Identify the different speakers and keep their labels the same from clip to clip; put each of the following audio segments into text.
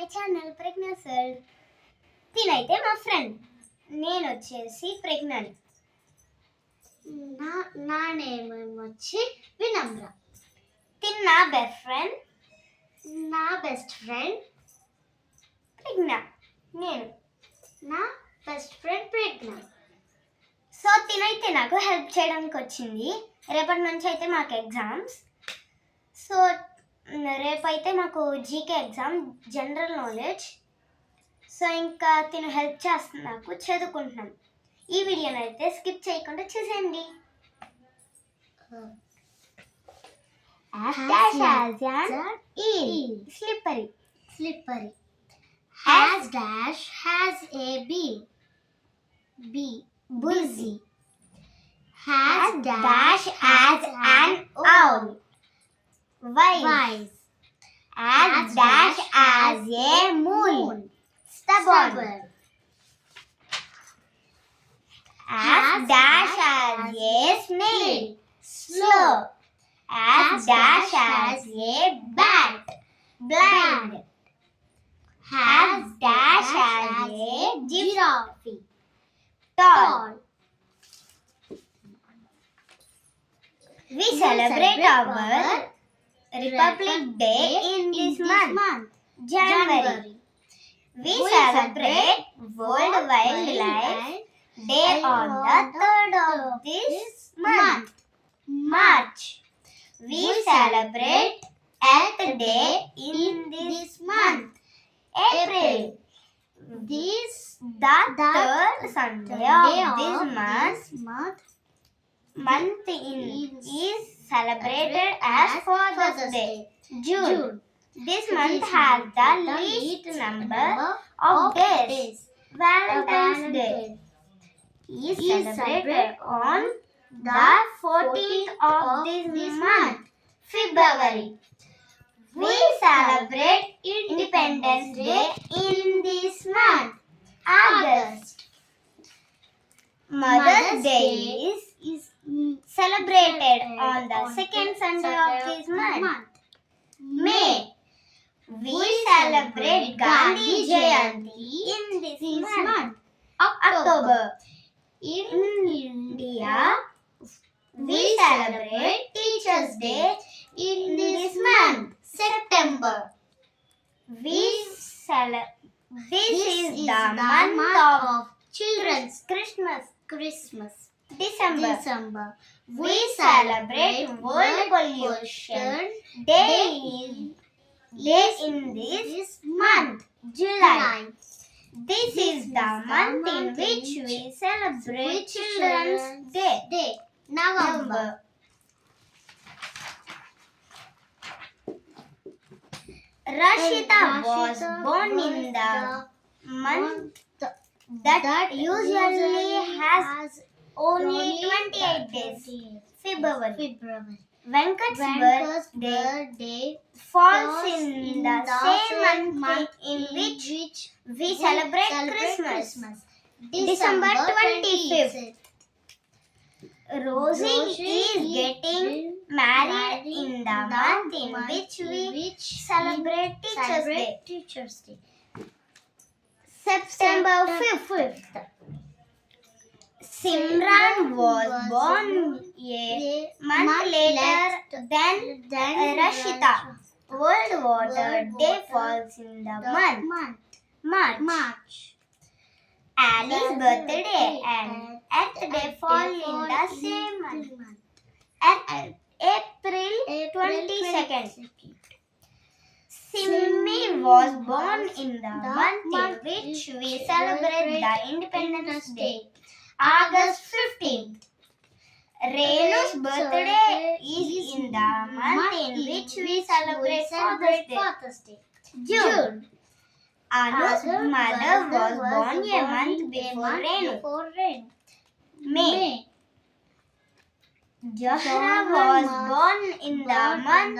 Speaker 1: My channel pregnancy world. తినైతే మా friend, నేను వచ్చేసి ప్రెగ్నెంట్.
Speaker 2: నా నేమ్ వచ్చి వినమ్ర.
Speaker 1: తిన్న బెస్ట్ ఫ్రెండ్,
Speaker 2: నా బెస్ట్ ఫ్రెండ్
Speaker 1: ప్రజ్ఞ. నేను
Speaker 2: నా బెస్ట్ ఫ్రెండ్ ప్రజ్ఞ.
Speaker 1: సో తినైతే నాకు హెల్ప్ చేయడానికి వచ్చింది. రేపటి నుంచి అయితే మాకు ఎగ్జామ్స్. సో రేపైతే మాకు GK exam, general knowledge. So ఇంకా తిను హెల్ప్ చేస్తుంది, నాకు చదువుకుంటున్నాం. ఈ వీడియోని అయితే స్కిప్ చేయకుండా చూసేయండి. Slippery.
Speaker 2: Slippery. Has dash has a B. B. Busy. Has dash as an owl.
Speaker 1: Wise. As dash as a moon. Stubborn. As dash as a snail. Slow. As dash as a bat. Blind. Has dash as a giraffe. Tall. We celebrate our Republic Day in this month, January. We celebrate World Wildlife Day on the 3rd of this month, March. We celebrate Earth Day in this month, April. The third Sunday of this month is celebrated as Father's Day, June. This month has the least number of days. Valentine's Day is celebrated on the 14th of this month, February. We celebrate Independence Day in this month, August. Mother's Day is celebrated on the second Sunday of this month, May. We celebrate Gandhi Jayanti in this month, October. In India, we celebrate Teachers' Day in this month, September. This is the month of
Speaker 2: children's
Speaker 1: Christmas. December. We celebrate World Pollution Day in this month, July. This is the month in which we celebrate Children's Day, November. Rashita was born in the month that usually has only 28 days, February. Venkat's birthday falls in the same month in which we celebrate Christmas, December 25th. Rosie is getting married in the month in which we celebrate Teachers' Day, September 5th. Simran was born a month later than Rashita. World Water Day falls in the month March. Ali's birthday and Earth Day fall in the same month, April 22nd. Simmi was born in the month in which we celebrate the Independence Day, August 15th. Renu's birthday is in the month in which we celebrate Father's Day, June. Anu's mother was born a month before Renu, May. Johara was born in the month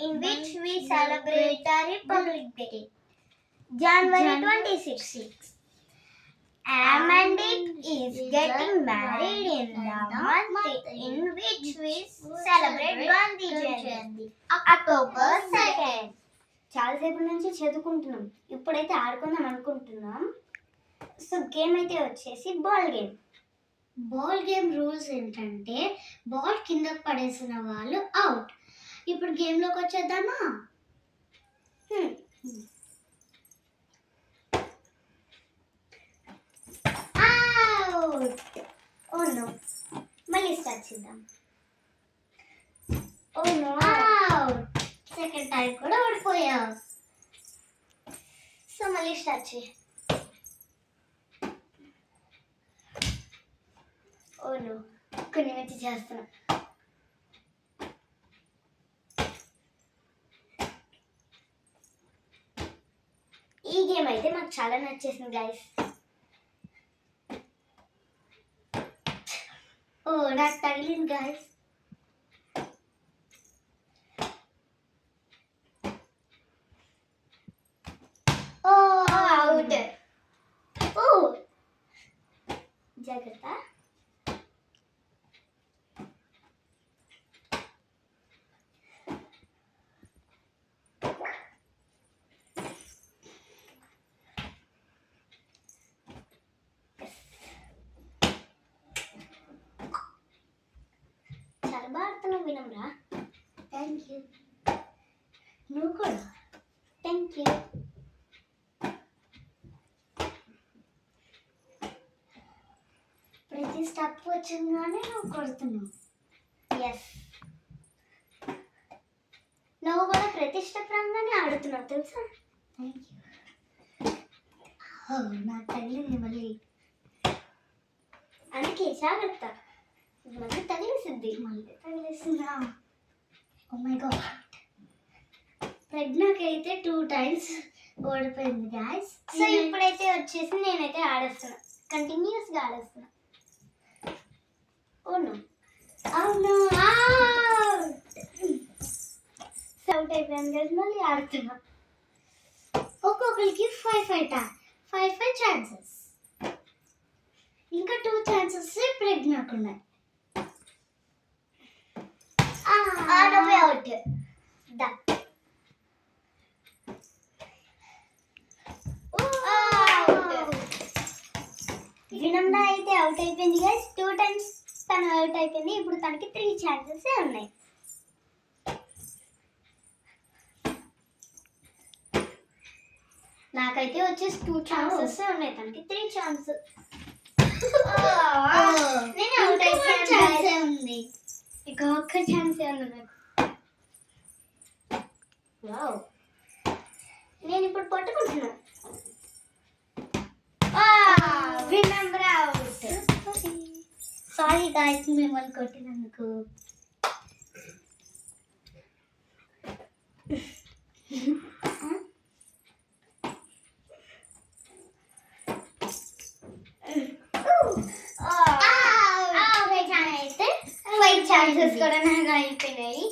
Speaker 1: in which we celebrate the Republic Day, January 26th. Amandeep is getting married in the month in which we celebrate Gandhi Jayanti, October 2nd. చాలాసేపు నుంచి చదువుకుంటున్నాం, ఇప్పుడైతే ఆడుకుందాం అనుకుంటున్నాం. So game అయితే వచ్చేసి ball game.
Speaker 2: Ball game rules ఏంటంటే ball కిందకు పడేసిన వాళ్ళు అవుట్. ఇప్పుడు గేమ్లోకి వచ్చేద్దామా?
Speaker 1: అవుట్. ఓ నో, మళ్ళీ స్టార్ట్ చేద్దాం. Oh no,
Speaker 2: out. Second time కూడా ఓడిపోయావు.
Speaker 1: సో మళ్ళీ స్టార్ట్ చేయి. ఓ నో, కొన్ని వచ్చి చేస్తున్నా. ఈ గేమ్ అయితే మాకు చాలా నచ్చేసింది గైస్.
Speaker 2: ఓ నాకు తగిలింది గైస్.
Speaker 1: ఓ అవుట్. ఓ జాగ్రత్త. చాలా బాగా ఆడుతున్నావు వినమ్రా.
Speaker 2: Thank you. నువ్వు కూడా.
Speaker 1: Thank you.
Speaker 2: ప్రతి స్టెప్ వచ్చంగానే నువ్వు కొడుతున్నావు.
Speaker 1: ఎస్, నువ్వు కూడా ప్రతిష్టప్రాయంగానే ఆడుతున్నావు తెలుసా.
Speaker 2: Thank you. ఓ నాకు తగిలింది మళ్ళీ.
Speaker 1: అందుకే జాగ్రత్త, మళ్ళీ తగిలిసింది.
Speaker 2: మళ్ళీ తగిలేసిందా? Oh my God. ప్రజ్ఞకి అయితే 2 times ఓడిపోయింది గాయస్.
Speaker 1: సో ఇప్పుడైతే వచ్చేసి నేనైతే ఆడేస్తున్నా, కంటిన్యూస్గా ఆడేస్తున్నా. అవును
Speaker 2: అవును.
Speaker 1: అవుట్ అయిపోయాను కదా, మళ్ళీ ఆడుతున్నా.
Speaker 2: ఒక్కొక్కరికి 5 ఛాన్సెస్. ఇంకా 2 ఛాన్సెస్ ప్రజ్ఞకు ఉన్నాయి.
Speaker 1: అవుట్. వినమ్రా అయితే అవుట్ అయిపోయింది గైస్. 2 times తను అవుట్ అయిపోయింది. ఇప్పుడు తనకి 3 ఛాన్సెస్ ఉన్నాయి. నాకైతే వచ్చేసి 2 ఛాన్సెస్ ఉన్నాయి, తనకి 3 ఛాన్సెస్. నేను అవుట్ అయిపోయాను
Speaker 2: ఛాన్సే ఉంది.
Speaker 1: ఇక ఒక్క ఛాన్సే ఉంది నాకు. వావ్, నేను ఇప్పుడు పట్టుకుంటున్నా. వినమ్రా అవుట్.
Speaker 2: సారీ గాయస్ మిమ్మల్ని కొట్టినందుకు.
Speaker 1: అయితే 5 ఛాన్సెస్ కూడా నాకు అయిపోయినాయి.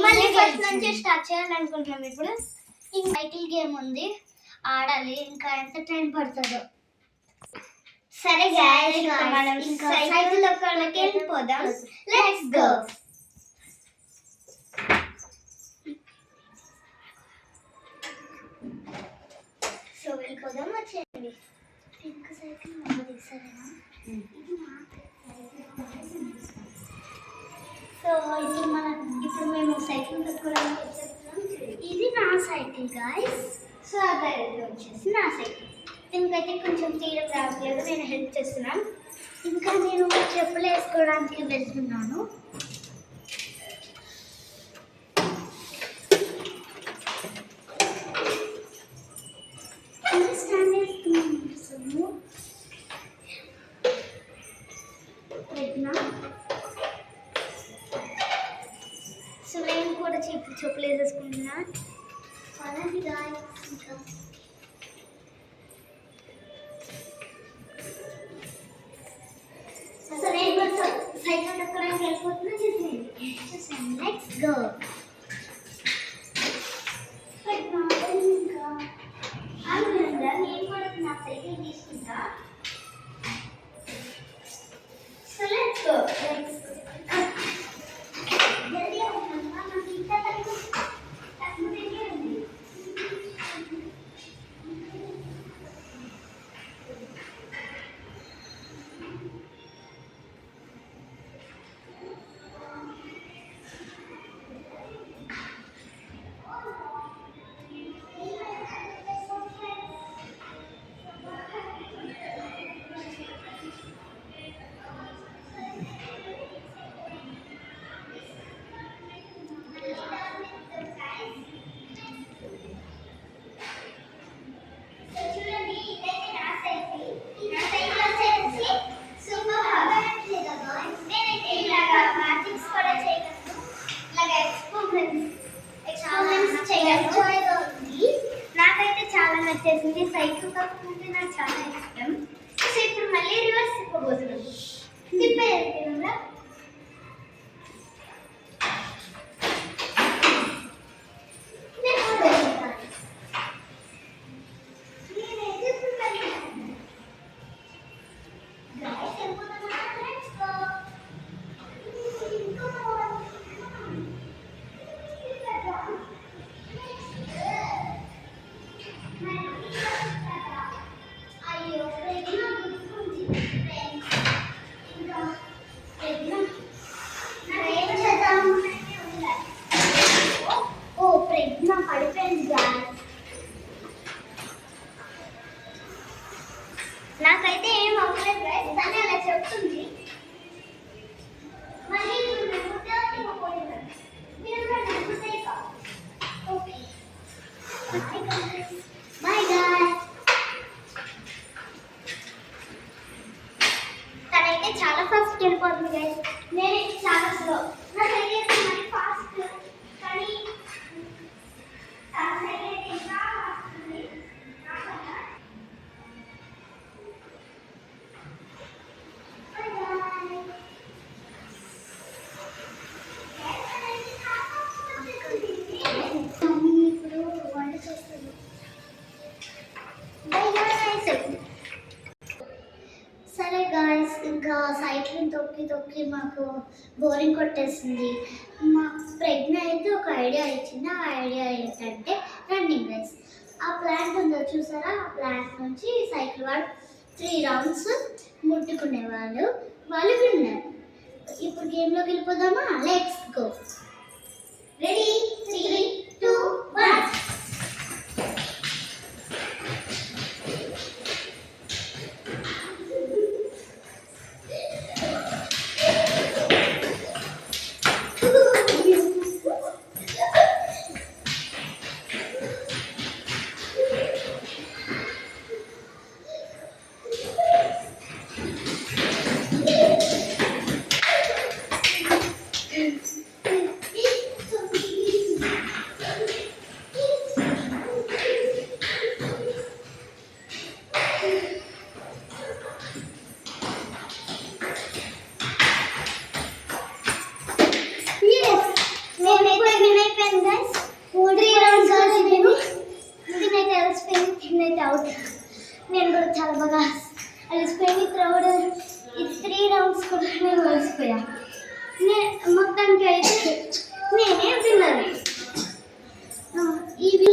Speaker 1: మళ్ళీ ఫస్ట్ నుంచి స్టార్ట్ చేయాలనుకుంటున్నాం ఇప్పుడు.
Speaker 2: ఈ సైకిల్ గేమ్ ఉంది, ఆడాలి. ఇంకా ఎంత టైం పడుతుందో.
Speaker 1: సరే గాయ్స్, మనం సైకిల్ లోకి వెళ్ళిపోదాం. Let's go. సో వెళ్ళిపోదాం, వచ్చేయండి.
Speaker 2: పింక్ సైకిల్ మమ్మల్ని సరేనా?
Speaker 1: సో ఇప్పుడు మేము సైకిల్ తొక్కడానికి వచ్చేస్తున్నాం.
Speaker 2: ఇది నా సైకిల్ గాయస్.
Speaker 1: సో అదే వచ్చేసి నా సైకిల్. దీనికైతే కొంచెం తీయడం రావట్లేదు, నేను హెల్ప్ చేస్తున్నాను.
Speaker 2: ఇంకా నేను చెప్పులు వేసుకోవడానికి వెళ్తున్నాను. స్టాండ్ వేస్తున్నాను.
Speaker 1: సో నేను కూడా చెప్పులు వేసేసుకుంటున్నా.
Speaker 2: అలాంటి గాయస్ ఇంకా
Speaker 1: సరే సైకిల్ తొక్కడానికి వెళ్ళిపోతున్నా. చూసేయండి.
Speaker 2: Let's go.
Speaker 1: ఇంకా అనుకుందా నేను కూడా నా సైకిల్ తీసుకుంటా. So let's go. జల్దీ అవుతుందా, నాకు ఇంకా తక్కువ ఉంది. వచ్చేసింది. సైకిల్ కాకపోతే నాకు చాలా ఇష్టం. సో ఇప్పుడు మళ్ళీ రివర్స్ తిప్పబోతున్నాం. తిప్పేదా నాకైతే ఏం అవ్వలేదు గైస్, కానీ అలా చెప్తుంది. మళ్ళీ బాయ్ గాయ్స్. తనైతే చాలా ఫాస్ట్ వెళ్ళిపోతుంది గైస్, నేనైతే చాలా స్లో. నాకైతే మరి ఫాస్ట్, కానీ తనకైతే ఇంకా వస్తుంది. సరే గాయస్, ఇంకా సైక్లింగ్ తొక్కి తొక్కి మాకు బోరింగ్ కొట్టేసింది. మా ప్రజ్ఞ అయితే ఒక ఐడియా ఇచ్చింది. ఆ ఐడియా ఏంటంటే రన్నింగ్ రేస్. ఆ ప్లాంట్ ఉందో చూసారా, ఆ ప్లాంట్ నుంచి సైకిల్ వాడు 3 రౌండ్స్ ముట్టుకునే వాళ్ళు విన్నారు. ఇప్పుడు గేమ్లోకి వెళ్ళిపోదామా? Let's go. రెడీ 3 2 1. నేను కూడా చాలా బాగా అలసిపోయింది. క్రౌడ్ ఈ 3 రౌండ్స్ కూడా నేను అలసిపోయా. మొత్తానికి అయితే నేనే విన్నాను. ఇవి